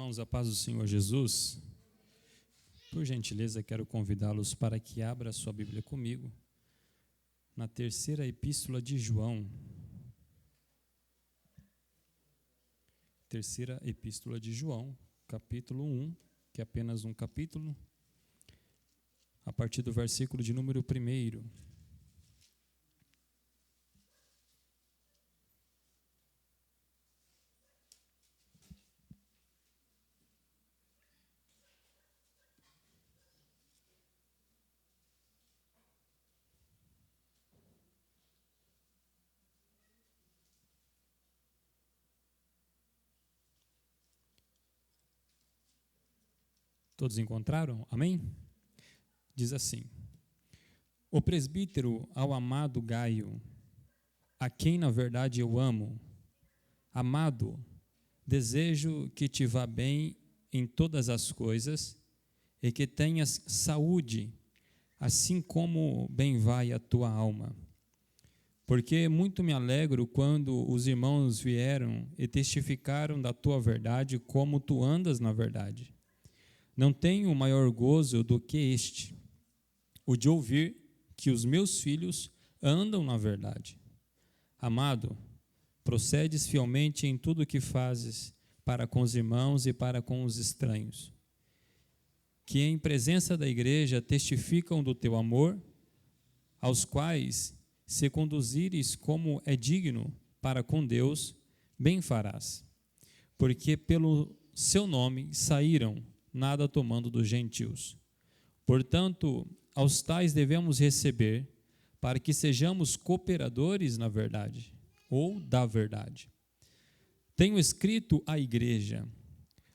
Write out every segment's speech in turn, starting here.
irmãos, a paz do Senhor Jesus. Por gentileza, quero convidá-los para que abra a sua Bíblia comigo na terceira epístola de João. Terceira epístola de João, capítulo 1, que é apenas um capítulo, a partir do versículo de número 1. Todos encontraram? Amém? Diz assim: o presbítero ao amado Gaio, a quem na verdade eu amo. Amado, desejo que te vá bem em todas as coisas e que tenhas saúde, assim como bem vai a tua alma. Porque muito me alegro quando os irmãos vieram e testificaram da tua verdade, como tu andas na verdade. Não tenho maior gozo do que este, o de ouvir que os meus filhos andam na verdade. Amado, procedes fielmente em tudo o que fazes para com os irmãos e para com os estranhos, que em presença da igreja testificam do teu amor, aos quais, se conduzires como é digno para com Deus, bem farás, porque pelo seu nome saíram, nada tomando dos gentios. Portanto, aos tais devemos receber, para que sejamos cooperadores na verdade, ou da verdade. Tenho escrito à igreja,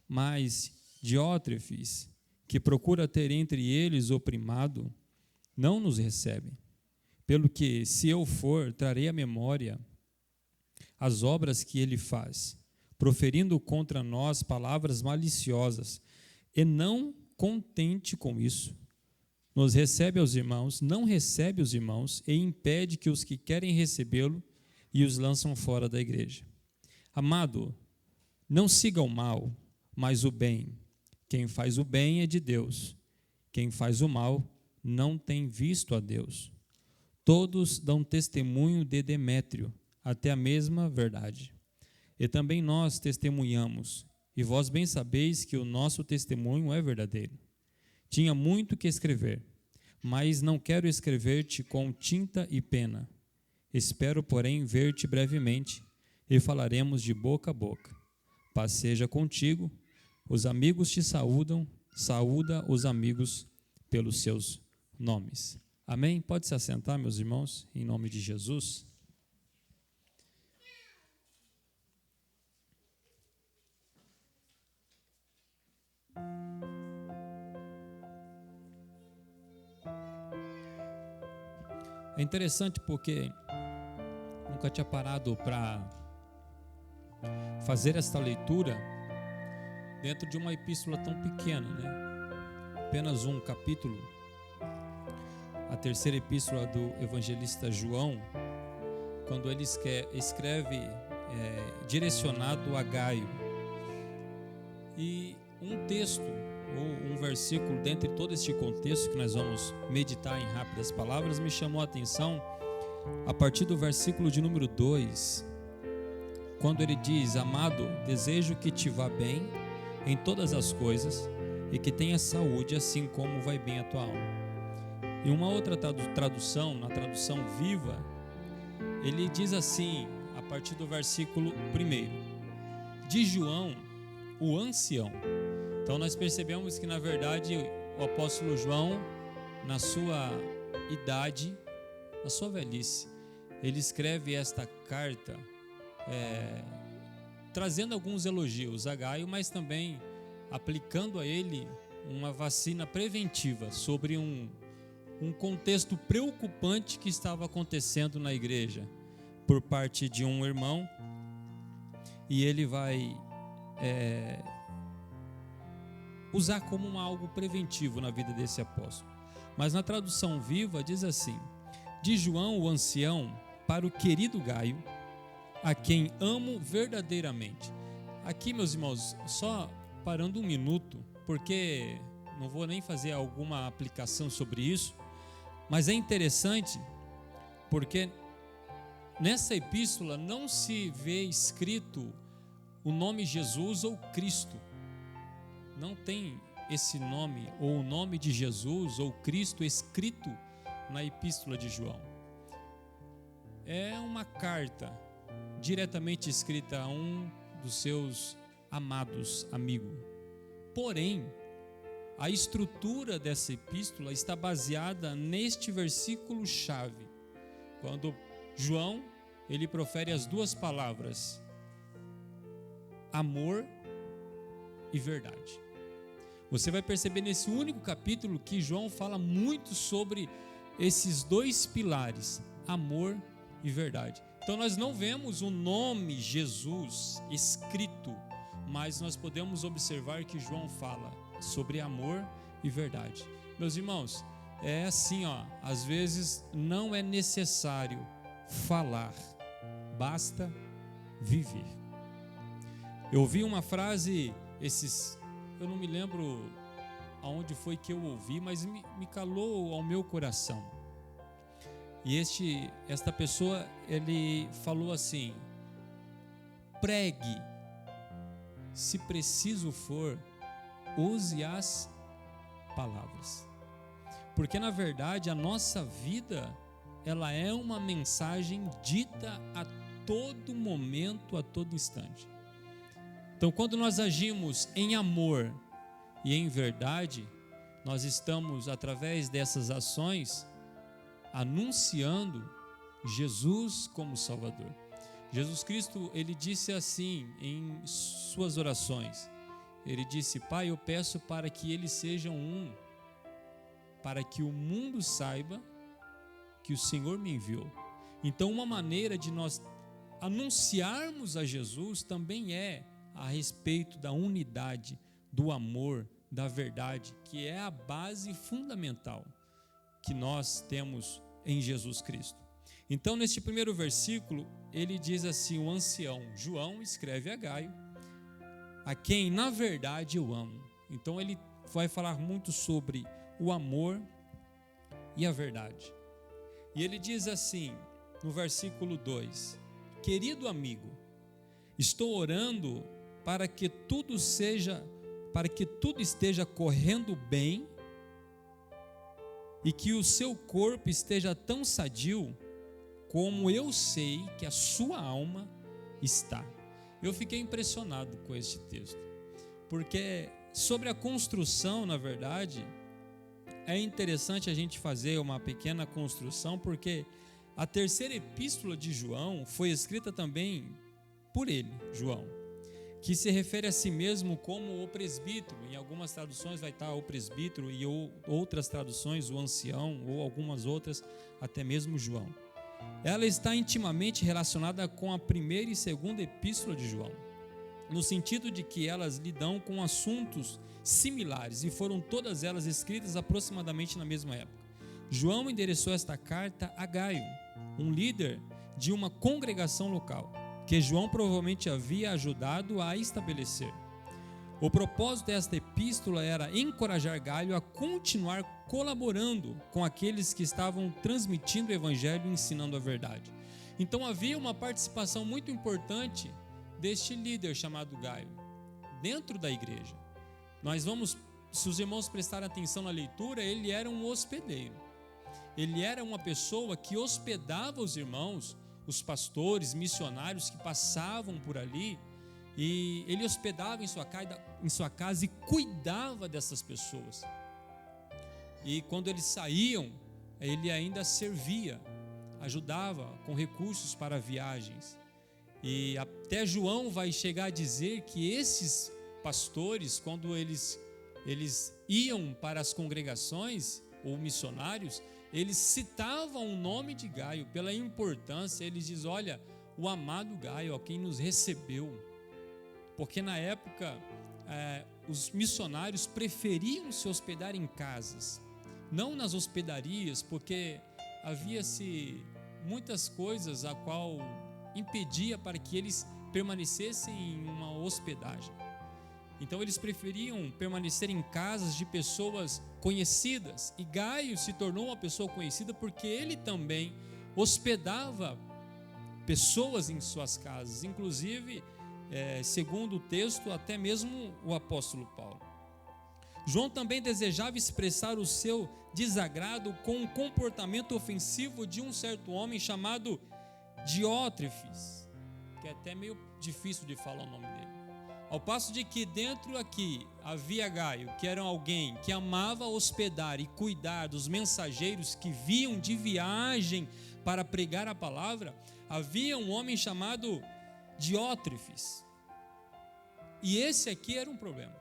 mas Diótrefes, que procura ter entre eles o primado, não nos recebe. Pelo que, se eu for, trarei à memória as obras que ele faz, proferindo contra nós palavras maliciosas, e não contente com isso, nos recebe aos irmãos, não recebe os irmãos e impede que os que querem recebê-lo e os lançam fora da igreja. Amado, não siga o mal, mas o bem. Quem faz o bem é de Deus. Quem faz o mal não tem visto a Deus. Todos dão testemunho de Demétrio, até a mesma verdade. E também nós testemunhamos, e vós bem sabeis que o nosso testemunho é verdadeiro. Tinha muito que escrever, mas não quero escrever-te com tinta e pena. Espero, porém, ver-te brevemente, e falaremos de boca a boca. Paz seja contigo, os amigos te saúdam, saúda os amigos pelos seus nomes. Amém? Pode se assentar, meus irmãos, em nome de Jesus. É interessante porque nunca tinha parado para fazer esta leitura dentro de uma epístola tão pequena, né? Apenas um capítulo, a terceira epístola do evangelista João, quando ele escreve direcionado a Gaio. E um texto, ou um versículo, dentre todo este contexto que nós vamos meditar em rápidas palavras, me chamou a atenção a partir do versículo de número 2, quando ele diz: amado, desejo que te vá bem em todas as coisas e que tenha saúde, assim como vai bem a tua alma. Em uma outra tradução, na tradução Viva, ele diz assim, a partir do versículo 1, de João, o ancião. Então nós percebemos que, na verdade, o apóstolo João, na sua idade, na sua velhice, ele escreve esta carta trazendo alguns elogios a Gaio, mas também aplicando a ele uma vacina preventiva sobre um contexto preocupante que estava acontecendo na igreja por parte de um irmão, e ele vai usar como algo preventivo na vida desse apóstolo. Mas na tradução Viva diz assim: de João o ancião, para o querido Gaio, a quem amo verdadeiramente. Aqui, meus irmãos, só parando um minuto, porque não vou nem fazer alguma aplicação sobre isso, mas é interessante porque nessa epístola não se vê escrito o nome Jesus ou Cristo. Não tem esse nome, ou o nome de Jesus ou Cristo escrito na epístola de João. É uma carta diretamente escrita a um dos seus amados amigos. Porém, a estrutura dessa epístola está baseada neste versículo chave, quando João, ele profere as duas palavras, amor e verdade. Você vai perceber nesse único capítulo que João fala muito sobre esses dois pilares, amor e verdade. Então nós não vemos o nome Jesus escrito, mas nós podemos observar que João fala sobre amor e verdade. Meus irmãos, é assim, às vezes não é necessário falar, basta viver. Eu ouvi uma frase, eu não me lembro aonde foi que eu ouvi, mas me calou ao meu coração. E esta pessoa, ele falou assim: pregue, se preciso for, use as palavras. Porque na verdade a nossa vida, ela é uma mensagem dita a todo momento, a todo instante. Então quando nós agimos em amor e em verdade, nós estamos, através dessas ações, anunciando Jesus como Salvador. Jesus Cristo, ele disse assim em suas orações, ele disse: Pai, eu peço para que eles sejam um, para que o mundo saiba que o Senhor me enviou. Então uma maneira de nós anunciarmos a Jesus também é a respeito da unidade, do amor, da verdade, que é a base fundamental que nós temos em Jesus Cristo. Então, neste primeiro versículo, ele diz assim: o ancião João escreve a Gaio, a quem na verdade eu amo. Então ele vai falar muito sobre o amor e a verdade. E ele diz assim, no versículo 2: querido amigo, estou orando para que tudo esteja correndo bem e que o seu corpo esteja tão sadio como eu sei que a sua alma está. Eu fiquei impressionado com este texto, porque sobre a construção, na verdade, é interessante a gente fazer uma pequena construção, porque a terceira epístola de João foi escrita também por ele, João, que se refere a si mesmo como o presbítero. Em algumas traduções vai estar o presbítero, e outras traduções o ancião, ou algumas outras até mesmo João. Ela está intimamente relacionada com a primeira e segunda epístola de João, no sentido de que elas lidam com assuntos similares e foram todas elas escritas aproximadamente na mesma época. João endereçou esta carta a Gaio, um líder de uma congregação local, que João provavelmente havia ajudado a estabelecer. O propósito desta epístola era encorajar Gaio a continuar colaborando com aqueles que estavam transmitindo o evangelho e ensinando a verdade. Então havia uma participação muito importante deste líder chamado Gaio dentro da igreja. Se os irmãos prestarem atenção na leitura, ele era um hospedeiro. Ele era uma pessoa que hospedava os irmãos, os pastores, missionários que passavam por ali, e ele hospedava em sua casa e cuidava dessas pessoas. E quando eles saíam, ele ainda servia, ajudava com recursos para viagens. E até João vai chegar a dizer que esses pastores, quando eles iam para as congregações ou missionários, eles citavam o nome de Gaio pela importância. Eles dizem: olha, o amado Gaio, quem nos recebeu. Porque na época os missionários preferiam se hospedar em casas, não nas hospedarias, porque havia-se muitas coisas a qual impedia para que eles permanecessem em uma hospedagem. Então eles preferiam permanecer em casas de pessoas conhecidas. E Gaio se tornou uma pessoa conhecida porque ele também hospedava pessoas em suas casas, inclusive, segundo o texto, até mesmo o apóstolo Paulo. João também desejava expressar o seu desagrado com o comportamento ofensivo de um certo homem chamado Diótrefes, que é até meio difícil de falar o nome dele. Ao passo de que dentro aqui havia Gaio, que era alguém que amava hospedar e cuidar dos mensageiros que vinham de viagem para pregar a palavra, havia um homem chamado Diótrefes. E esse aqui era um problema.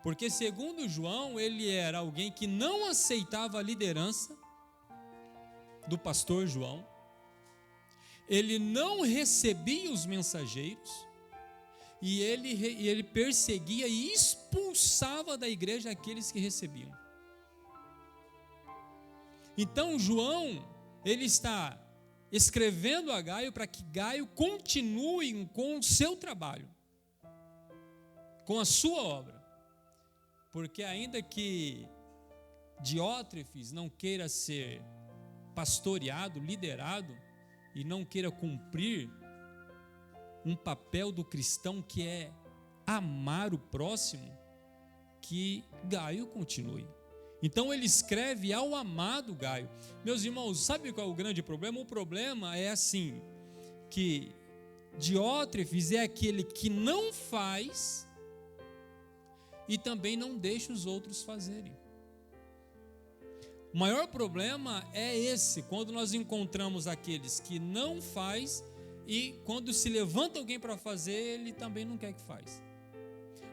Porque segundo João, ele era alguém que não aceitava a liderança do pastor João. Ele não recebia os mensageiros. E ele perseguia e expulsava da igreja aqueles que recebiam. Então João, ele está escrevendo a Gaio para que Gaio continue com o seu trabalho, com a sua obra. Porque ainda que Diótrefes não queira ser pastoreado, liderado, e não queira cumprir um papel do cristão que é amar o próximo, que Gaio continue. Então ele escreve ao amado Gaio. Meus irmãos, sabe qual é o grande problema? O problema é assim, que Diótrefes é aquele que não faz e também não deixa os outros fazerem. O maior problema é esse, quando nós encontramos aqueles que não faz e quando se levanta alguém para fazer, ele também não quer que faz.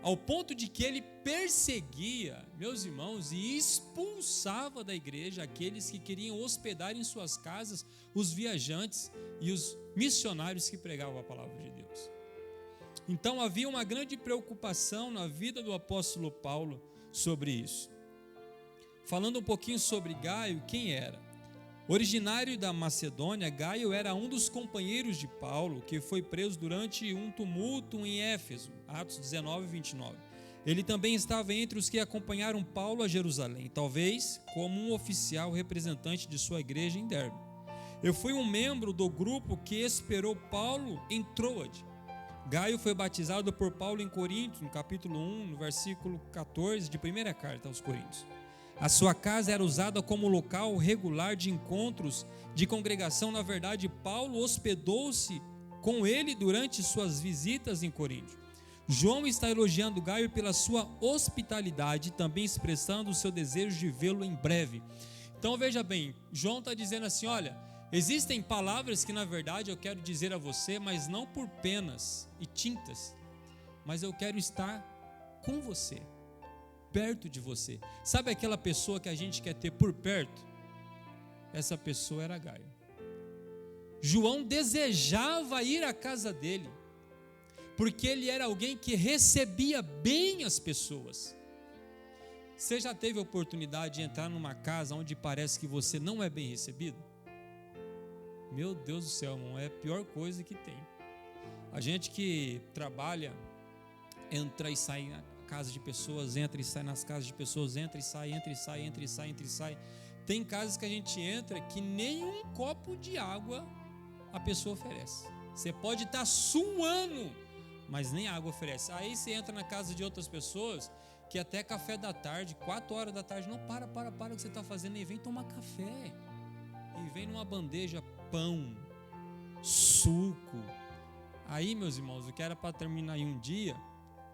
Ao ponto de que ele perseguia, meus irmãos, e expulsava da igreja aqueles que queriam hospedar em suas casas os viajantes e os missionários que pregavam a palavra de Deus. Então havia uma grande preocupação na vida do apóstolo Paulo sobre isso. Falando um pouquinho sobre Gaio, quem era? Originário da Macedônia, Gaio era um dos companheiros de Paulo, que foi preso durante um tumulto em Éfeso, Atos 19, 29. Ele também estava entre os que acompanharam Paulo a Jerusalém, talvez como um oficial representante de sua igreja em Derbe. Eu fui um membro do grupo que esperou Paulo em Troade. Gaio foi batizado por Paulo em Coríntios, no capítulo 1, no versículo 14 de primeira carta aos Coríntios. A sua casa era usada como local regular de encontros de congregação. Na verdade, Paulo hospedou-se com ele durante suas visitas em Corinto. João está elogiando Gaio pela sua hospitalidade, também expressando o seu desejo de vê-lo em breve. Então veja bem, João está dizendo assim, olha, existem palavras que na verdade eu quero dizer a você, mas não por penas e tintas, mas eu quero estar com você, perto de você. Sabe aquela pessoa que a gente quer ter por perto? Essa pessoa era Gaio. João desejava ir à casa dele, porque ele era alguém que recebia bem as pessoas. Você já teve a oportunidade de entrar numa casa onde parece que você não é bem recebido? Meu Deus do céu, irmão, é a pior coisa que tem. A gente que trabalha, entra e sai na casa de pessoas, entra e sai nas casas de pessoas, entra e sai, entra e sai, entra e sai, entra e sai. Tem casas que a gente entra que nem um copo de água a pessoa oferece. Você pode estar suando, mas nem água oferece. Aí você entra na casa de outras pessoas que até café da tarde, 4 horas da tarde, não, para o que você está fazendo, e vem tomar café. E vem numa bandeja pão, suco. Aí, meus irmãos, o que era para terminar em um dia,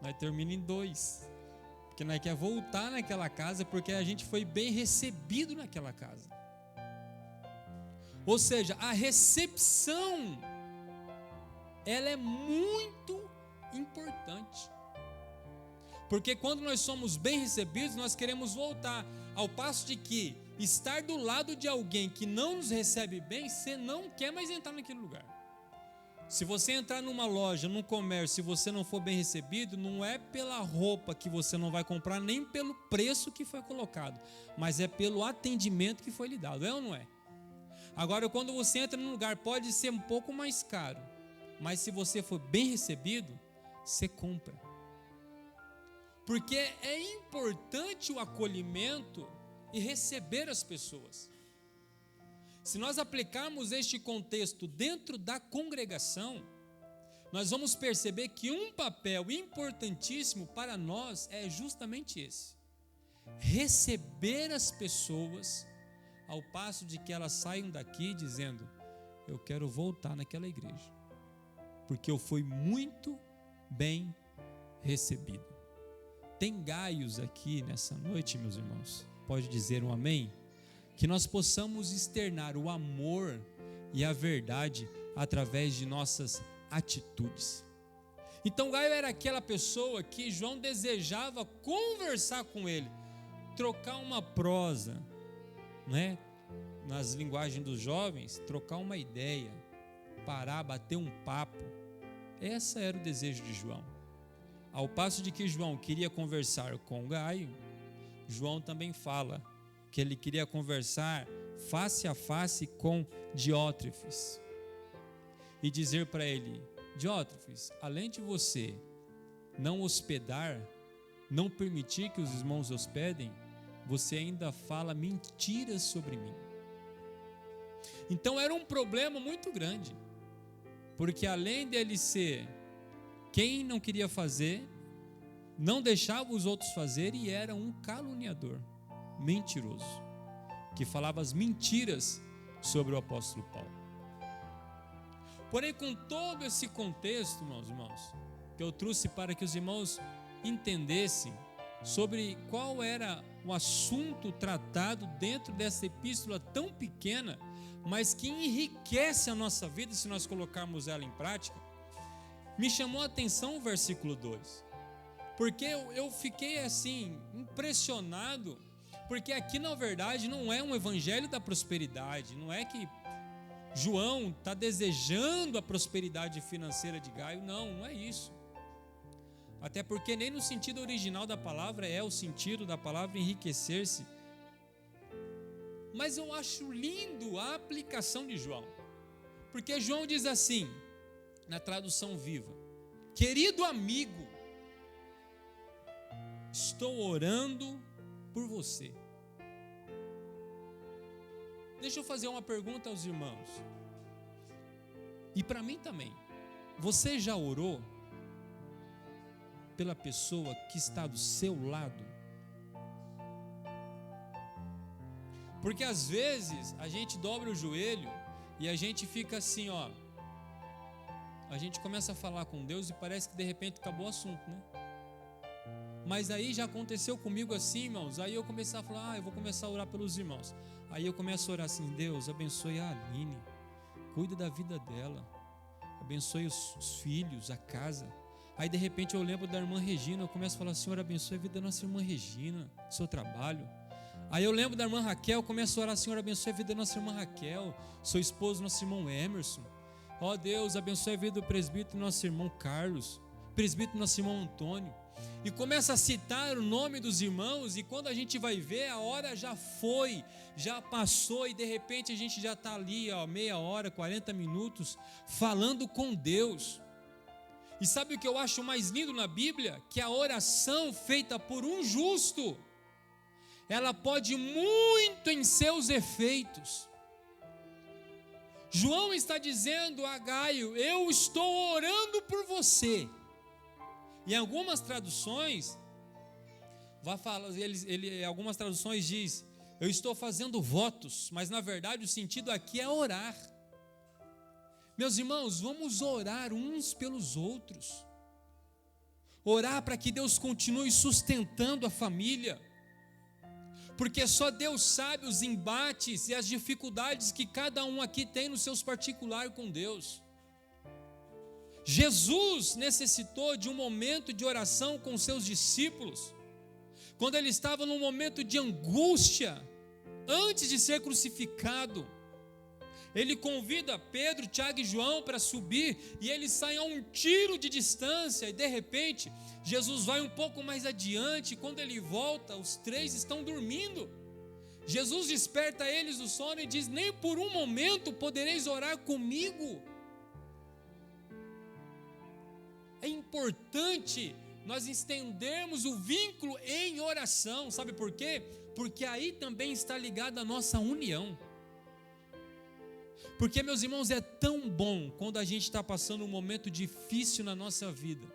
nós terminamos em 2. Porque nós quer voltar naquela casa, porque a gente foi bem recebido naquela casa. Ou seja, a recepção, ela é muito importante. Porque quando nós somos bem recebidos, nós queremos voltar. Ao passo de que estar do lado de alguém que não nos recebe bem, você não quer mais entrar naquele lugar. Se você entrar numa loja, num comércio, se você não for bem recebido, não é pela roupa que você não vai comprar, nem pelo preço que foi colocado, mas é pelo atendimento que foi lhe dado, é ou não é? Agora, quando você entra num lugar, pode ser um pouco mais caro, mas se você for bem recebido, você compra. Porque é importante o acolhimento e receber as pessoas. Se nós aplicarmos este contexto dentro da congregação, nós vamos perceber que um papel importantíssimo para nós é justamente esse: receber as pessoas, ao passo de que elas saiam daqui dizendo: eu quero voltar naquela igreja, porque eu fui muito bem recebido. Tem Gaios aqui nessa noite, meus irmãos? Pode dizer um amém? Que nós possamos externar o amor e a verdade através de nossas atitudes. Então Gaio era aquela pessoa que João desejava conversar com ele, trocar uma prosa, né? Nas linguagens dos jovens, trocar uma ideia, parar, bater um papo. Esse era o desejo de João. Ao passo de que João queria conversar com Gaio, João também fala que ele queria conversar face a face com Diótrefes e dizer para ele: Diótrefes, além de você não hospedar, não permitir que os irmãos hospedem, você ainda fala mentiras sobre mim. Então era um problema muito grande, porque além dele ser quem não queria fazer, não deixava os outros fazer, e era um caluniador, mentiroso, que falava as mentiras sobre o apóstolo Paulo. Porém, com todo esse contexto, meus irmãos, que eu trouxe para que os irmãos entendessem sobre qual era o assunto tratado dentro dessa epístola tão pequena, mas que enriquece a nossa vida se nós colocarmos ela em prática, me chamou a atenção o versículo 2, porque eu fiquei assim, impressionado, porque aqui na verdade não é um evangelho da prosperidade, não é que João está desejando a prosperidade financeira de Gaio, não é isso, até porque nem no sentido original da palavra é o sentido da palavra enriquecer-se, mas eu acho lindo a aplicação de João, porque João diz assim, na tradução viva: querido amigo, estou orando por você. Deixa eu fazer uma pergunta aos irmãos, e para mim também. Você já orou pela pessoa que está do seu lado? Porque às vezes a gente dobra o joelho e a gente fica assim, ó. A gente começa a falar com Deus e parece que de repente acabou o assunto, né? Mas aí já aconteceu comigo assim, irmãos. Aí eu comecei a falar, eu vou começar a orar pelos irmãos. Aí eu começo a orar assim: Deus, abençoe a Aline, cuida da vida dela, abençoe os filhos, a casa. Aí de repente eu lembro da irmã Regina, eu começo a falar: Senhor, abençoe a vida da nossa irmã Regina, seu trabalho. Aí eu lembro da irmã Raquel, eu começo a orar: Senhor, abençoe a vida da nossa irmã Raquel, seu esposo, nosso irmão Emerson. Ó Deus, abençoe a vida do presbítero, nosso irmão Carlos, presbítero, nosso irmão Antônio. E começa a citar o nome dos irmãos, e quando a gente vai ver, a hora já foi, já passou, e de repente a gente já está ali, ó, meia hora, 40 minutos, falando com Deus. E sabe o que eu acho mais lindo na Bíblia? Que a oração feita por um justo, ela pode muito em seus efeitos. João está dizendo a Gaio: eu estou orando por você. Em algumas traduções, algumas traduções diz: eu estou fazendo votos, mas na verdade o sentido aqui é orar. Meus irmãos, vamos orar uns pelos outros, orar para que Deus continue sustentando a família, porque só Deus sabe os embates e as dificuldades que cada um aqui tem nos seus particulares com Deus. Jesus necessitou de um momento de oração com seus discípulos, quando ele estava num momento de angústia, antes de ser crucificado. Ele convida Pedro, Tiago e João para subir, e eles saem a um tiro de distância, e de repente, Jesus vai um pouco mais adiante, e quando ele volta, os três estão dormindo. Jesus desperta eles do sono e diz: nem por um momento podereis orar comigo. É importante nós estendermos o vínculo em oração. Sabe por quê? Porque aí também está ligada a nossa união. Porque, meus irmãos, é tão bom quando a gente está passando um momento difícil na nossa vida,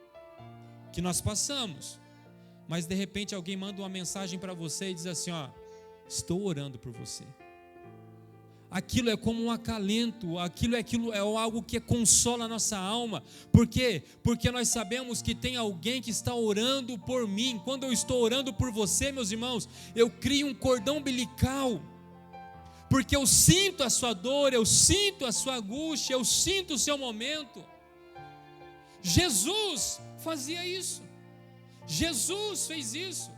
que nós passamos, mas de repente alguém manda uma mensagem para você e diz assim: ó, estou orando por você. Aquilo é como um acalento, aquilo é algo que consola a nossa alma. Por quê? Porque nós sabemos que tem alguém que está orando por mim. Quando eu estou orando por você, meus irmãos, eu crio um cordão umbilical, porque eu sinto a sua dor, eu sinto a sua angústia, eu sinto o seu momento. Jesus fazia isso. Jesus fez isso.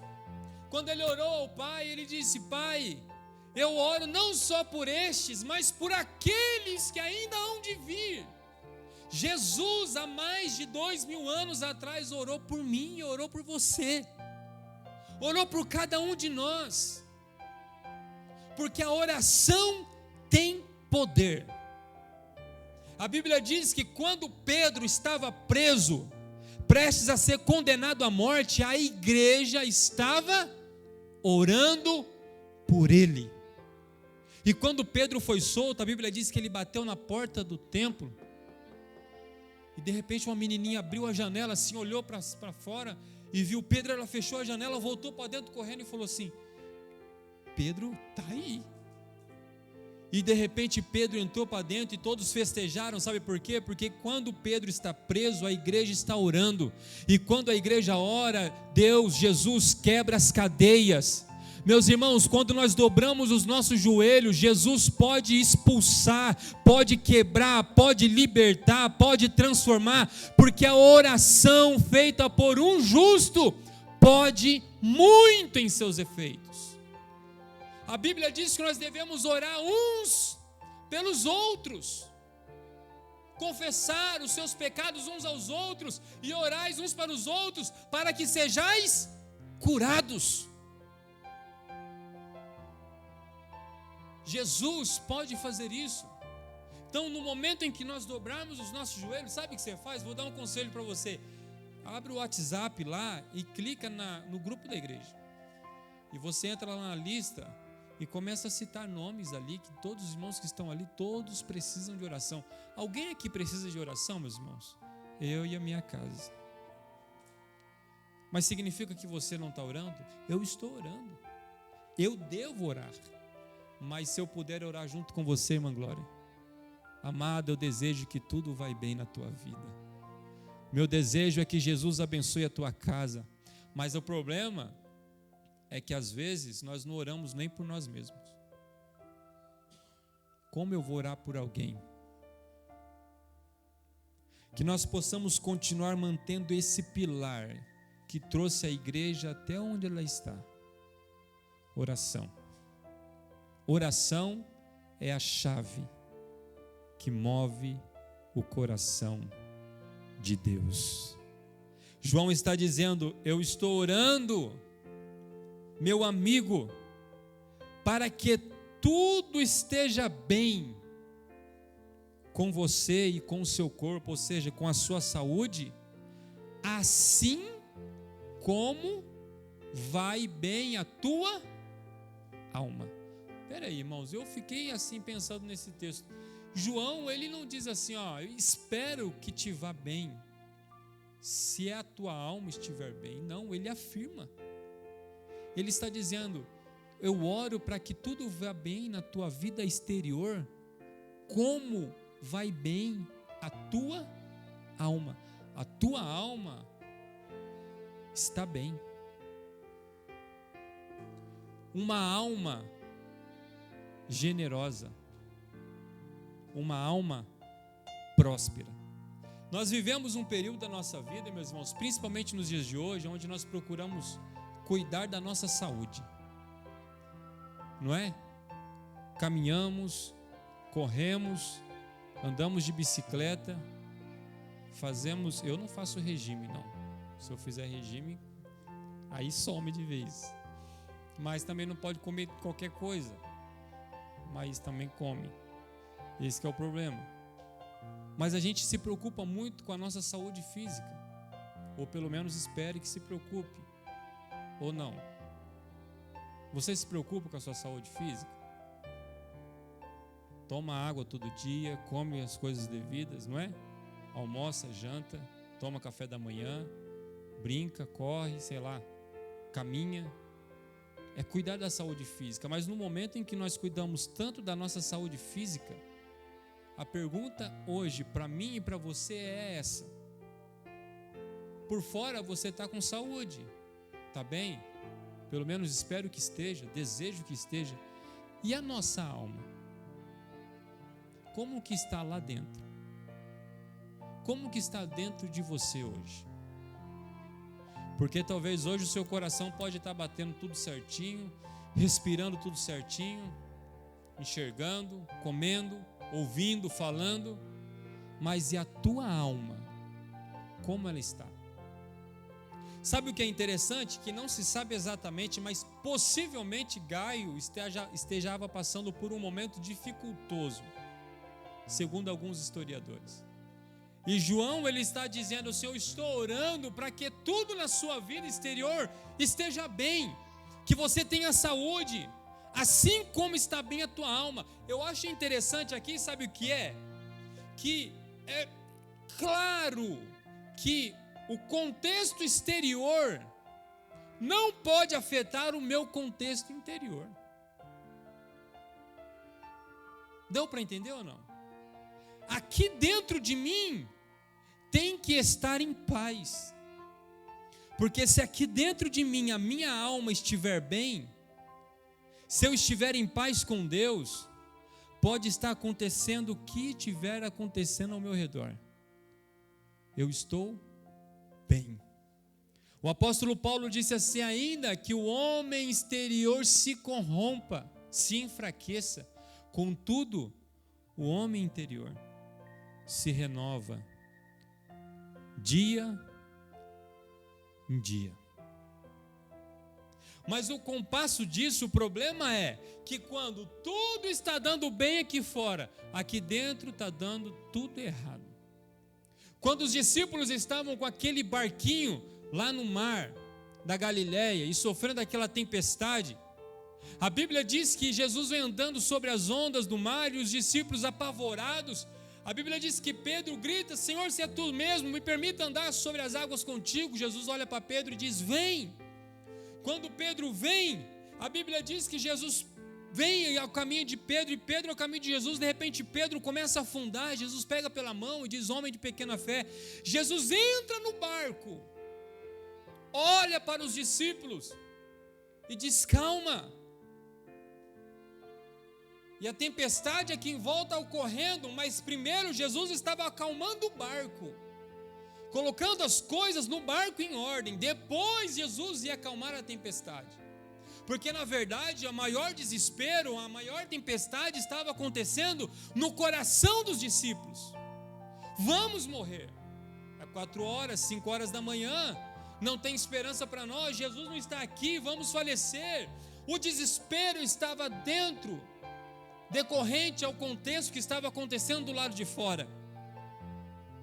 Quando ele orou ao Pai, ele disse: Pai, eu oro não só por estes, mas por aqueles que ainda hão de vir. Jesus, há mais de 2000 anos atrás, orou por mim e orou por você. Orou por cada um de nós. Porque a oração tem poder. A Bíblia diz que quando Pedro estava preso, prestes a ser condenado à morte, a igreja estava orando por ele. E quando Pedro foi solto, a Bíblia diz que ele bateu na porta do templo, e de repente uma menininha abriu a janela assim, olhou para fora e viu Pedro. Ela fechou a janela, voltou para dentro correndo e falou assim: Pedro está aí. E de repente Pedro entrou para dentro e todos festejaram. Sabe por quê? Porque quando Pedro está preso, a igreja está orando. E quando a igreja ora, Deus, Jesus quebra as cadeias. Meus irmãos, quando nós dobramos os nossos joelhos, Jesus pode expulsar, pode quebrar, pode libertar, pode transformar, porque a oração feita por um justo pode muito em seus efeitos. A Bíblia diz que nós devemos orar uns pelos outros, confessar os seus pecados uns aos outros e orais uns para os outros, para que sejais curados. Jesus pode fazer isso. Então, no momento em que nós dobrarmos os nossos joelhos, sabe o que você faz? Vou dar um conselho para você. Abre o WhatsApp lá e clica no grupo da igreja. E você entra lá na lista e começa a citar nomes ali, que todos os irmãos que estão ali, todos precisam de oração. Alguém aqui precisa de oração, meus irmãos? Eu e a minha casa. Mas significa que você não está orando? Eu estou orando. Eu devo orar. Mas se eu puder orar junto com você, irmã Glória, amada, eu desejo que tudo vai bem na tua vida. Meu desejo é que Jesus abençoe a tua casa. Mas o problema é que às vezes nós não oramos nem por nós mesmos. Como eu vou orar por alguém? Que nós possamos continuar mantendo esse pilar que trouxe a igreja até onde ela está. Oração. Oração é a chave que move o coração de Deus. João está dizendo: eu estou orando, meu amigo, para que tudo esteja bem com você e com o seu corpo, ou seja, com a sua saúde, assim como vai bem a tua alma. Espera aí, irmãos, eu fiquei assim pensando nesse texto. João, ele não diz assim, ó, espero que te vá bem, se a tua alma estiver bem. Não, ele afirma. Ele está dizendo: eu oro para que tudo vá bem na tua vida exterior, como vai bem a tua alma. A tua alma está bem. Uma alma generosa, uma alma próspera. Nós vivemos um período da nossa vida, meus irmãos, principalmente nos dias de hoje, onde nós procuramos cuidar da nossa saúde, não é? Caminhamos, corremos, andamos de bicicleta, fazemos. Eu não faço regime, não. Se eu fizer regime, aí some de vez. Mas também não pode comer qualquer coisa, mas também come. Esse que é o problema. Mas a gente se preocupa muito com a nossa saúde física. ou pelo menos espere que se preocupe, ou não. Você se preocupa com a sua saúde física? Toma água todo dia, come as coisas devidas, não é? Almoça, janta, toma café da manhã, brinca, corre, sei lá, caminha. É cuidar da saúde física, mas no momento em que nós cuidamos tanto da nossa saúde física, a pergunta hoje para mim e para você é essa: por fora você está com saúde, está bem? Pelo menos espero que esteja, desejo que esteja. E a nossa alma? Como que está lá dentro? Como que está dentro de você hoje? Porque talvez hoje o seu coração pode estar batendo tudo certinho, respirando tudo certinho, enxergando, comendo, ouvindo, falando, mas e a tua alma? Como ela está? Sabe o que é interessante? Que não se sabe exatamente, mas possivelmente Gaio estejava passando por um momento dificultoso, segundo alguns historiadores. E João, ele está dizendo assim: eu estou orando para que tudo na sua vida exterior esteja bem, que você tenha saúde, assim como está bem a tua alma. Eu acho interessante aqui, sabe o que é? Que é claro que o contexto exterior não pode afetar o meu contexto interior. Deu para entender ou não? Aqui dentro de mim tem que estar em paz, porque se aqui dentro de mim a minha alma estiver bem, se eu estiver em paz com Deus, pode estar acontecendo o que estiver acontecendo ao meu redor, eu estou bem. O apóstolo Paulo disse assim: ainda que o homem exterior se corrompa, se enfraqueça, contudo o homem interior se renova dia em dia. Mas o compasso disso, o problema é que quando tudo está dando bem aqui fora, aqui dentro está dando tudo errado. Quando os discípulos estavam com aquele barquinho lá no mar da Galileia e sofrendo aquela tempestade, a Bíblia diz que Jesus vem andando sobre as ondas do mar e os discípulos apavorados. A Bíblia diz que Pedro grita: Senhor, se é tu mesmo, me permita andar sobre as águas contigo. Jesus olha para Pedro e diz: vem. Quando Pedro vem, a Bíblia diz que Jesus vem ao caminho de Pedro, e Pedro ao caminho de Jesus. De repente Pedro começa a afundar. Jesus pega pela mão e diz: homem de pequena fé. Jesus entra no barco, olha para os discípulos e diz: calma. E a tempestade aqui em volta ocorrendo, mas primeiro Jesus estava acalmando o barco, colocando as coisas no barco em ordem. Depois Jesus ia acalmar a tempestade, porque na verdade o maior desespero, a maior tempestade estava acontecendo no coração dos discípulos. Vamos morrer, é 4 horas, 5 horas da manhã, não tem esperança para nós, Jesus não está aqui, vamos falecer. O desespero estava dentro, decorrente ao contexto que estava acontecendo do lado de fora.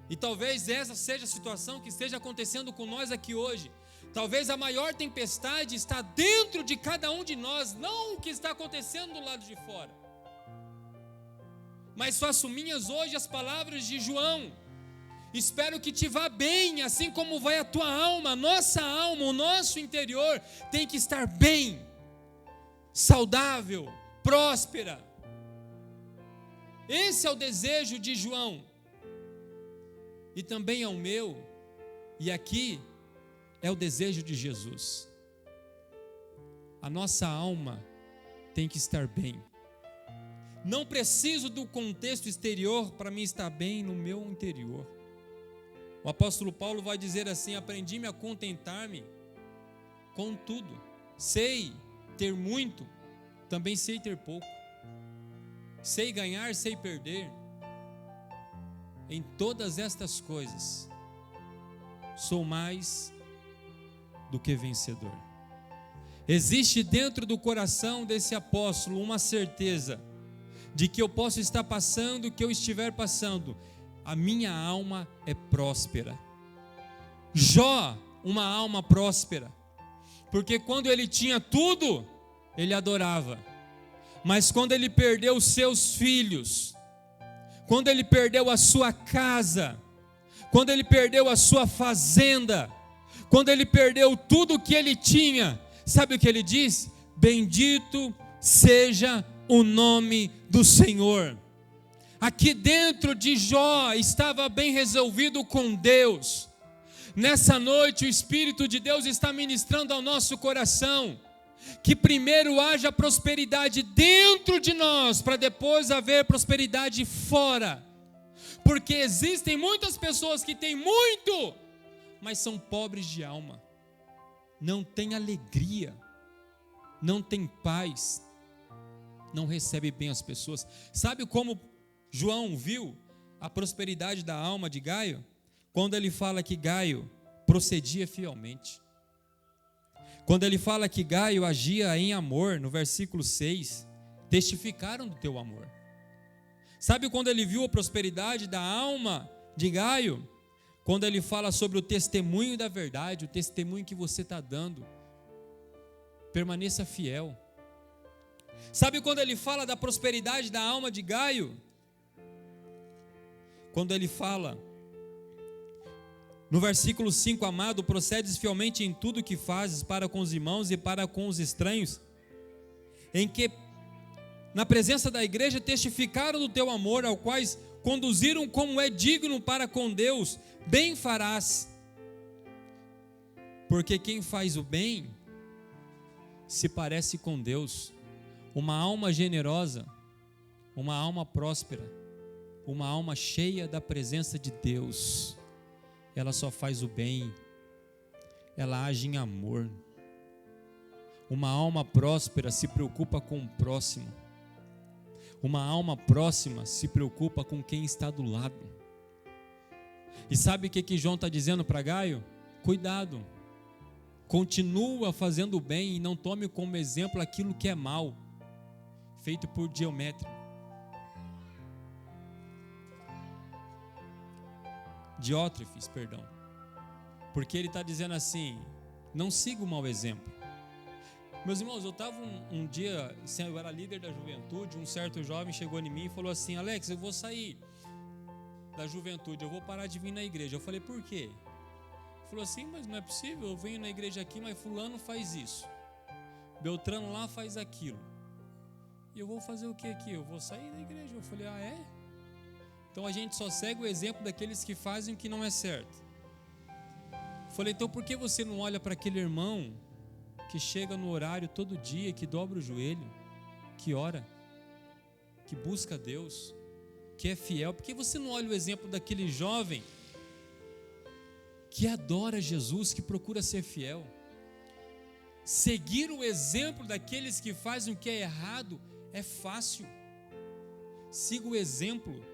E talvez essa seja a situação que esteja acontecendo com nós aqui hoje. Talvez a maior tempestade está dentro de cada um de nós, não o que está acontecendo do lado de fora. Mas faço minhas hoje as palavras de João: espero que te vá bem, assim como vai a tua alma. A nossa alma, o nosso interior tem que estar bem, saudável, próspera. Esse é o desejo de João, e também é o meu, e aqui é o desejo de Jesus. A nossa alma tem que estar bem. Não preciso do contexto exterior para mim estar bem no meu interior. O apóstolo Paulo vai dizer assim: aprendi-me a contentar-me com tudo. Sei ter muito, também sei ter pouco. Sei ganhar, sei perder. Em todas estas coisas, sou mais do que vencedor. Existe dentro do coração desse apóstolo uma certeza de que eu posso estar passando o que eu estiver passando, a minha alma é próspera. Jó, uma alma próspera, porque quando ele tinha tudo, ele adorava, mas quando ele perdeu os seus filhos, quando ele perdeu a sua casa, quando ele perdeu a sua fazenda, quando ele perdeu tudo que ele tinha, sabe o que ele diz? Bendito seja o nome do Senhor. Aqui dentro de Jó estava bem resolvido com Deus. Nessa noite o Espírito de Deus está ministrando ao nosso coração que primeiro haja prosperidade dentro de nós, para depois haver prosperidade fora. Porque existem muitas pessoas que têm muito, mas são pobres de alma, não têm alegria, não têm paz, não recebem bem as pessoas. Sabe como João viu a prosperidade da alma de Gaio? Quando ele fala que Gaio procedia fielmente. Quando ele fala que Gaio agia em amor, no versículo 6, testificaram do teu amor. Sabe quando ele viu a prosperidade da alma de Gaio? Quando ele fala sobre o testemunho da verdade, o testemunho que você está dando. Permaneça fiel. Sabe quando ele fala da prosperidade da alma de Gaio? Quando ele fala no versículo 5, amado, procedes fielmente em tudo que fazes para com os irmãos e para com os estranhos, em que na presença da igreja testificaram do teu amor, ao quais conduziram como é digno para com Deus, bem farás, porque quem faz o bem se parece com Deus. Uma alma generosa, uma alma próspera, uma alma cheia da presença de Deus, ela só faz o bem, ela age em amor. Uma alma próspera se preocupa com o próximo. Uma alma próxima se preocupa com quem está do lado. E sabe o que João está dizendo para Gaio? Cuidado, continua fazendo o bem e não tome como exemplo aquilo que é mal, feito por Diótrefes, perdão. Porque ele está dizendo assim, não siga o mau exemplo. Meus irmãos, eu estava um dia, eu era líder da juventude, um certo jovem chegou em mim e falou assim, Alex, eu vou sair da juventude, eu vou parar de vir na igreja. Eu falei, por quê? Ele falou assim, mas não é possível, eu venho na igreja aqui, mas fulano faz isso, Beltrano lá faz aquilo, e eu vou fazer o que aqui? Eu vou sair da igreja. Eu falei, ah é? Então a gente só segue o exemplo daqueles que fazem o que não é certo. Eu falei, então por que você não olha para aquele irmão que chega no horário todo dia, que dobra o joelho, que ora, que busca Deus, que é fiel? Por que você não olha o exemplo daquele jovem que adora Jesus, que procura ser fiel? Seguir o exemplo daqueles que fazem o que é errado é fácil. Siga o exemplo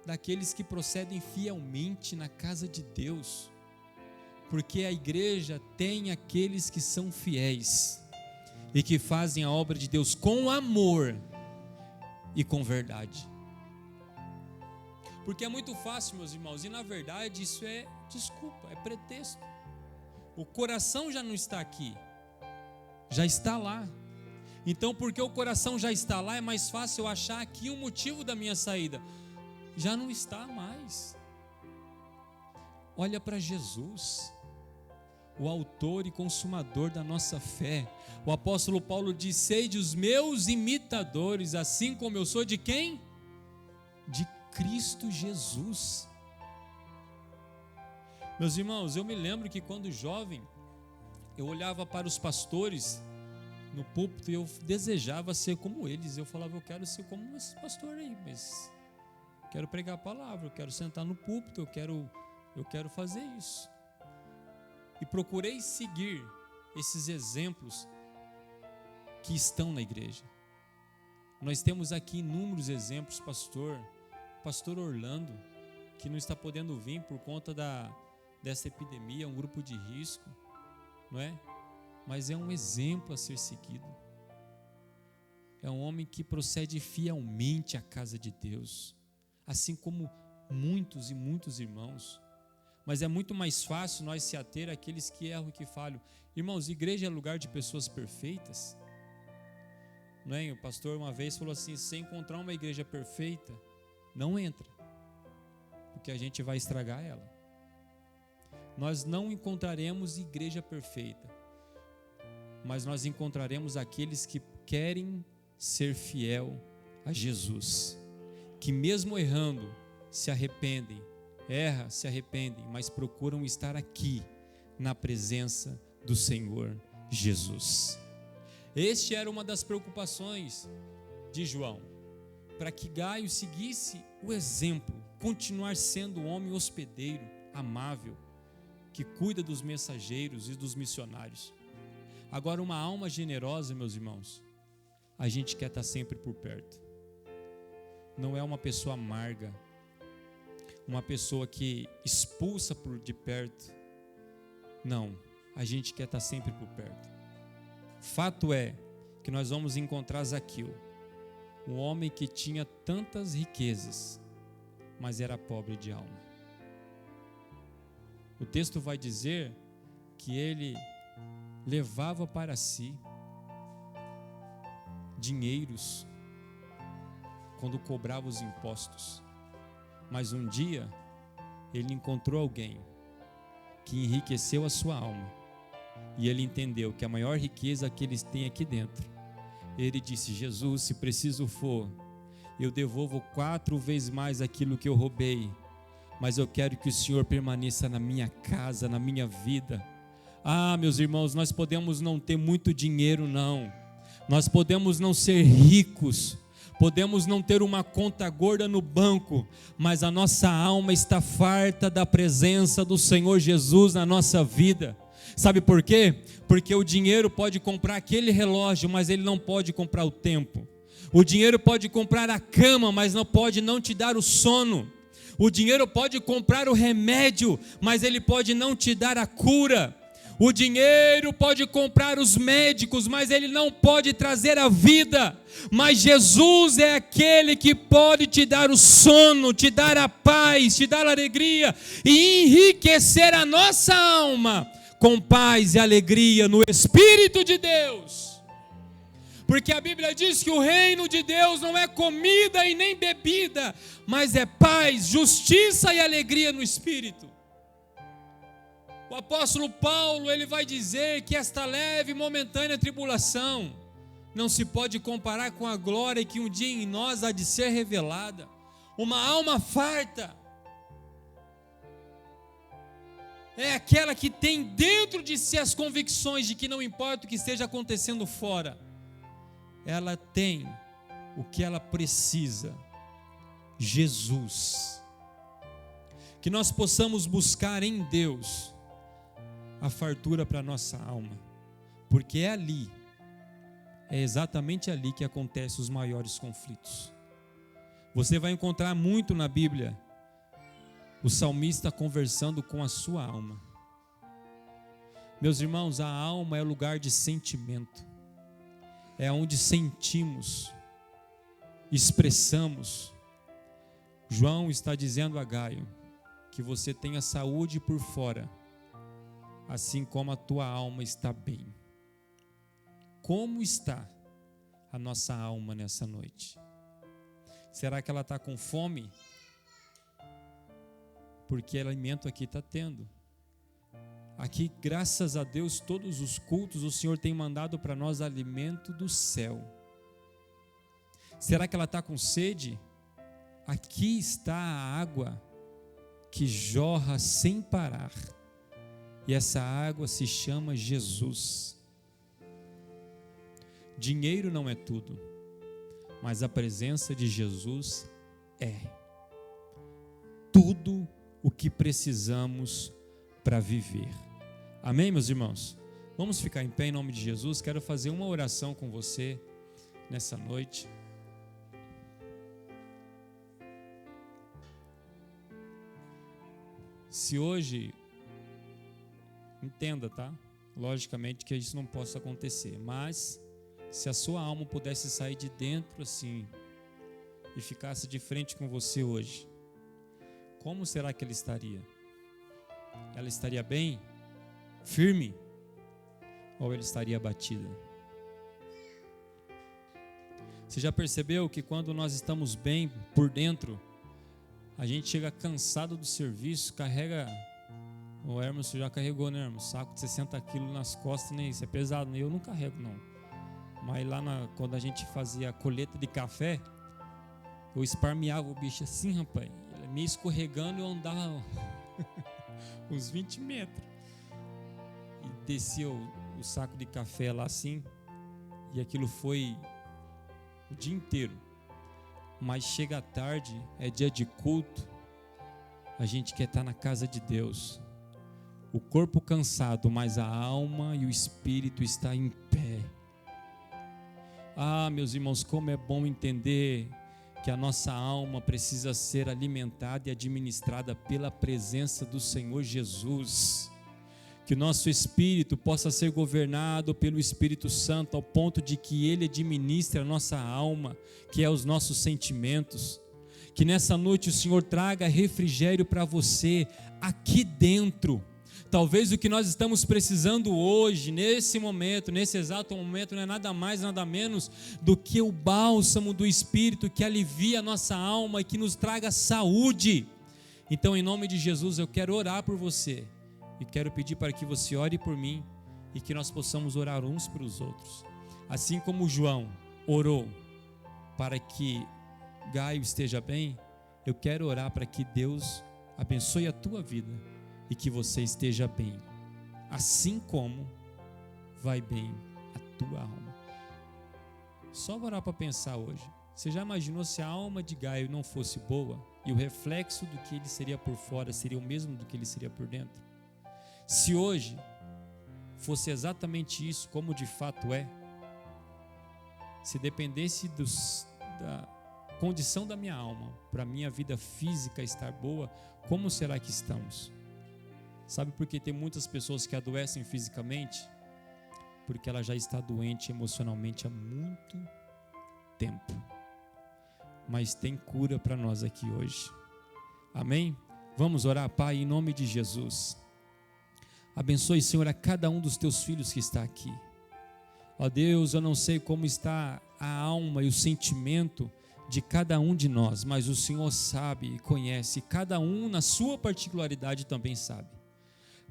daqueles que procedem fielmente na casa de Deus, porque a igreja tem aqueles que são fiéis e que fazem a obra de Deus com amor e com verdade. Porque é muito fácil, meus irmãos, e na verdade isso é desculpa, é pretexto. O coração já não está aqui, já está lá. Então, porque o coração já está lá, é mais fácil eu achar aqui o motivo da minha saída. Já não está mais. Olha para Jesus, o autor e consumador da nossa fé. O apóstolo Paulo diz, sede os meus imitadores, assim como eu sou de quem? De Cristo Jesus. Meus irmãos, eu me lembro que quando jovem, eu olhava para os pastores no púlpito e eu desejava ser como eles. Eu falava, eu quero ser como esse pastor aí, mas quero pregar a palavra, eu quero sentar no púlpito, eu quero fazer isso. E procurei seguir esses exemplos que estão na igreja. Nós temos aqui inúmeros exemplos, pastor Orlando, que não está podendo vir por conta dessa epidemia, um grupo de risco, não é? Mas é um exemplo a ser seguido. É um homem que procede fielmente à casa de Deus, assim como muitos e muitos irmãos. mas é muito mais fácil nós se ater àqueles que erram e que falham. Irmãos, igreja é lugar de pessoas perfeitas? Não é? O pastor uma vez falou assim: se encontrar uma igreja perfeita, não entra, porque a gente vai estragar ela. Nós não encontraremos igreja perfeita, mas nós encontraremos aqueles que querem ser fiel a Jesus, que mesmo errando, se arrependem, se arrependem, mas procuram estar aqui, na presença do Senhor Jesus. Este era uma das preocupações de João, para que Gaio seguisse o exemplo, continuar sendo um homem hospedeiro, amável, que cuida dos mensageiros e dos missionários. Agora, uma alma generosa, meus irmãos, a gente quer estar sempre por perto. Não é uma pessoa amarga, uma pessoa que expulsa por de perto. Não, a gente quer estar sempre por perto. Fato é que nós vamos encontrar Zaqueu, um homem que tinha tantas riquezas, mas era pobre de alma. O texto vai dizer que ele levava para si dinheiros quando cobrava os impostos, mas um dia ele encontrou alguém que enriqueceu a sua alma, e ele entendeu que a maior riqueza que eles têm aqui dentro. Ele disse: Jesus, se preciso for, eu devolvo 4 vezes mais aquilo que eu roubei, mas eu quero que o Senhor permaneça na minha casa, na minha vida. Ah, meus irmãos, nós podemos não ter muito dinheiro, não. Nós podemos não ser ricos, podemos não ter uma conta gorda no banco, mas a nossa alma está farta da presença do Senhor Jesus na nossa vida. Sabe por quê? Porque o dinheiro pode comprar aquele relógio, mas ele não pode comprar o tempo. O dinheiro pode comprar a cama, mas não pode não te dar o sono. O dinheiro pode comprar o remédio, mas ele pode não te dar a cura. O dinheiro pode comprar os médicos, mas ele não pode trazer a vida. Mas Jesus é aquele que pode te dar o sono, te dar a paz, te dar a alegria e enriquecer a nossa alma com paz e alegria no Espírito de Deus. Porque a Bíblia diz que o reino de Deus não é comida e nem bebida, mas é paz, justiça e alegria no Espírito. O apóstolo Paulo, ele vai dizer que esta leve e momentânea tribulação não se pode comparar com a glória que um dia em nós há de ser revelada. Uma alma farta é aquela que tem dentro de si as convicções de que não importa o que esteja acontecendo fora, ela tem o que ela precisa: Jesus. Que nós possamos buscar em Deus a fartura para a nossa alma, porque é ali, é exatamente ali que acontecem os maiores conflitos. Você vai encontrar muito na Bíblia o salmista conversando com a sua alma. Meus irmãos, a alma é o lugar de sentimento, é onde sentimos, expressamos. João está dizendo a Gaio que você tenha saúde por fora, assim como a tua alma está bem. Como está a nossa alma nessa noite? Será que ela está com fome? Porque alimento aqui está tendo. Aqui, graças a Deus, todos os cultos o Senhor tem mandado para nós alimento do céu. Será que ela está com sede? Aqui está a água que jorra sem parar. E essa água se chama Jesus. Dinheiro não é tudo, mas a presença de Jesus é tudo o que precisamos para viver. Amém, meus irmãos? Vamos ficar em pé em nome de Jesus. Quero fazer uma oração com você nessa noite. Se hoje, entenda, tá? Logicamente que isso não possa acontecer, mas se a sua alma pudesse sair de dentro assim e ficasse de frente com você hoje, como será que ele estaria? ela estaria bem, firme, ou ela estaria abatida? Você já percebeu que quando nós estamos bem por dentro, a gente chega cansado do serviço, carrega, o Hermes já carregou, né, Hermes? Saco de 60 quilos nas costas, nem isso é pesado, né? Eu não carrego, não. Mas lá quando a gente fazia a colheita de café, eu esparmeava o bicho assim, rapaz, ele me escorregando e eu andava uns 20 metros. E descia o saco de café lá assim, e aquilo foi o dia inteiro. Mas chega à tarde, é dia de culto, a gente quer estar na casa de Deus. O corpo cansado, mas a alma e o espírito está em pé. Ah, meus irmãos, como é bom entender que a nossa alma precisa ser alimentada e administrada pela presença do Senhor Jesus. Que o nosso espírito possa ser governado pelo Espírito Santo ao ponto de que Ele administre a nossa alma, que é os nossos sentimentos. Que nessa noite o Senhor traga refrigério para você aqui dentro. Talvez o que nós estamos precisando hoje, nesse momento, nesse exato momento, não é nada mais, nada menos do que o bálsamo do Espírito que alivia a nossa alma e que nos traga saúde. Então, em nome de Jesus, eu quero orar por você e quero pedir para que você ore por mim e que nós possamos orar uns para os outros. Assim como João orou para que Gaio esteja bem, eu quero orar para que Deus abençoe a tua vida e que você esteja bem, assim como vai bem a tua alma. Só orar para pensar hoje. Você já imaginou se a alma de Gaio não fosse boa e o reflexo do que ele seria por fora seria o mesmo do que ele seria por dentro? Se hoje fosse exatamente isso, como de fato é, se dependesse da condição da minha alma para a minha vida física estar boa, como será que estamos? Sabe por que tem muitas pessoas que adoecem fisicamente? Porque ela já está doente emocionalmente há muito tempo. Mas tem cura para nós aqui hoje. Amém? Vamos orar, Pai, em nome de Jesus. Abençoe, Senhor, a cada um dos teus filhos que está aqui. Ó Deus, eu não sei como está a alma e o sentimento de cada um de nós, mas o Senhor sabe e conhece, cada um na sua particularidade também sabe.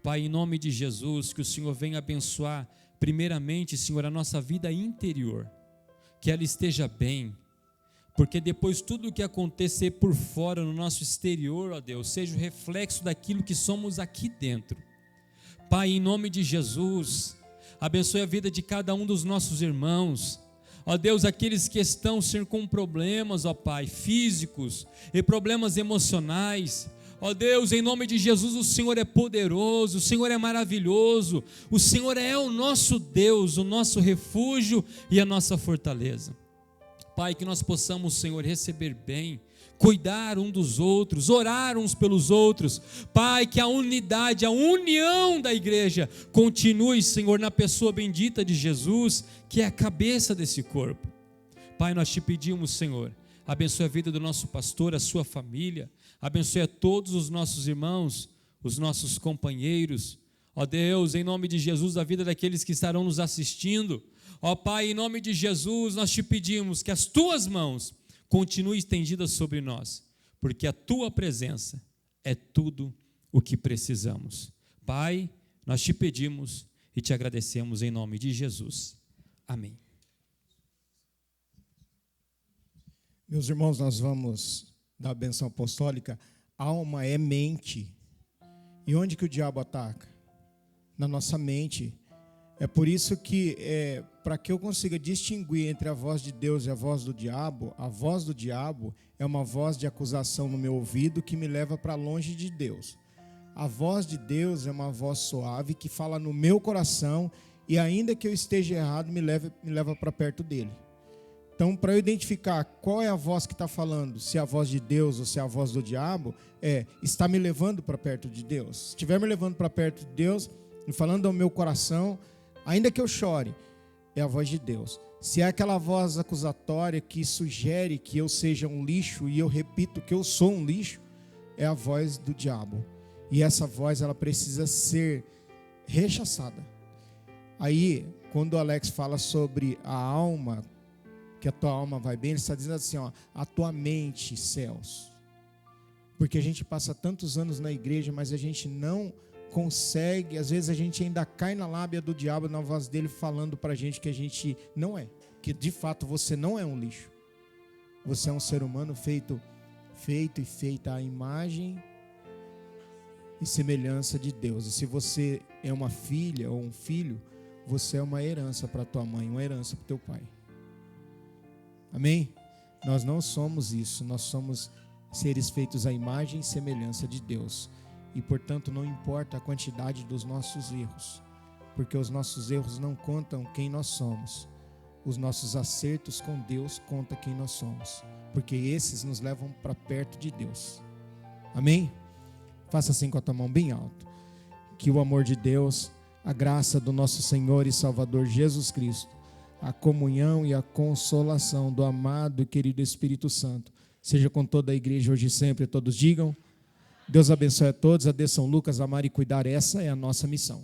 Pai, em nome de Jesus, que o Senhor venha abençoar primeiramente, Senhor, a nossa vida interior, que ela esteja bem, porque depois tudo o que acontecer por fora no nosso exterior, ó Deus, seja o reflexo daquilo que somos aqui dentro. Pai, em nome de Jesus, abençoe a vida de cada um dos nossos irmãos. Ó Deus, aqueles que estão com problemas, ó Pai, físicos e problemas emocionais. Ó Deus, em nome de Jesus, o Senhor é poderoso, o Senhor é maravilhoso, o Senhor é o nosso Deus, o nosso refúgio e a nossa fortaleza. Pai, que nós possamos, Senhor, receber bem, cuidar um dos outros, orar uns pelos outros. Pai, que a unidade, a união da igreja continue, Senhor, na pessoa bendita de Jesus, que é a cabeça desse corpo. Pai, nós te pedimos, Senhor, abençoe a vida do nosso pastor, a sua família, abençoe a todos os nossos irmãos, os nossos companheiros. Ó Deus, em nome de Jesus, a vida daqueles que estarão nos assistindo. Ó Pai, em nome de Jesus, nós te pedimos que as tuas mãos continuem estendidas sobre nós, porque a tua presença é tudo o que precisamos. Pai, nós te pedimos e te agradecemos em nome de Jesus. Amém. Meus irmãos, nós vamos dar a bênção apostólica. Alma é mente. E onde que o diabo ataca? Na nossa mente. É por isso que, para que eu consiga distinguir entre a voz de Deus e a voz do diabo é uma voz de acusação no meu ouvido que me leva para longe de Deus. A voz de Deus é uma voz suave que fala no meu coração e ainda que eu esteja errado, me leva para perto dele. Então, para eu identificar qual é a voz que está falando, se é a voz de Deus ou se é a voz do diabo, está me levando para perto de Deus. Se estiver me levando para perto de Deus e falando ao meu coração, ainda que eu chore, é a voz de Deus. Se é aquela voz acusatória que sugere que eu seja um lixo e eu repito que eu sou um lixo, é a voz do diabo. E essa voz, ela precisa ser rechaçada. Aí, quando o Alex fala sobre a alma, que a tua alma vai bem, ele está dizendo assim, ó, a tua mente, céus. Porque a gente passa tantos anos na igreja, mas a gente não consegue, às vezes a gente ainda cai na lábia do diabo, na voz dele falando pra gente que a gente não é. Que de fato você não é um lixo. Você é um ser humano feito e feita à imagem e semelhança de Deus. E se você é uma filha ou um filho, você é uma herança para tua mãe, uma herança para teu pai. Amém? Nós não somos isso, nós somos seres feitos à imagem e semelhança de Deus. E, portanto, não importa a quantidade dos nossos erros, porque os nossos erros não contam quem nós somos. Os nossos acertos com Deus contam quem nós somos, porque esses nos levam para perto de Deus. Amém? Faça assim com a tua mão bem alto. Que o amor de Deus, a graça do nosso Senhor e Salvador Jesus Cristo, a comunhão e a consolação do amado e querido Espírito Santo seja com toda a igreja hoje e sempre. Todos digam: Deus abençoe a todos. A de São Lucas, amar e cuidar, essa é a nossa missão.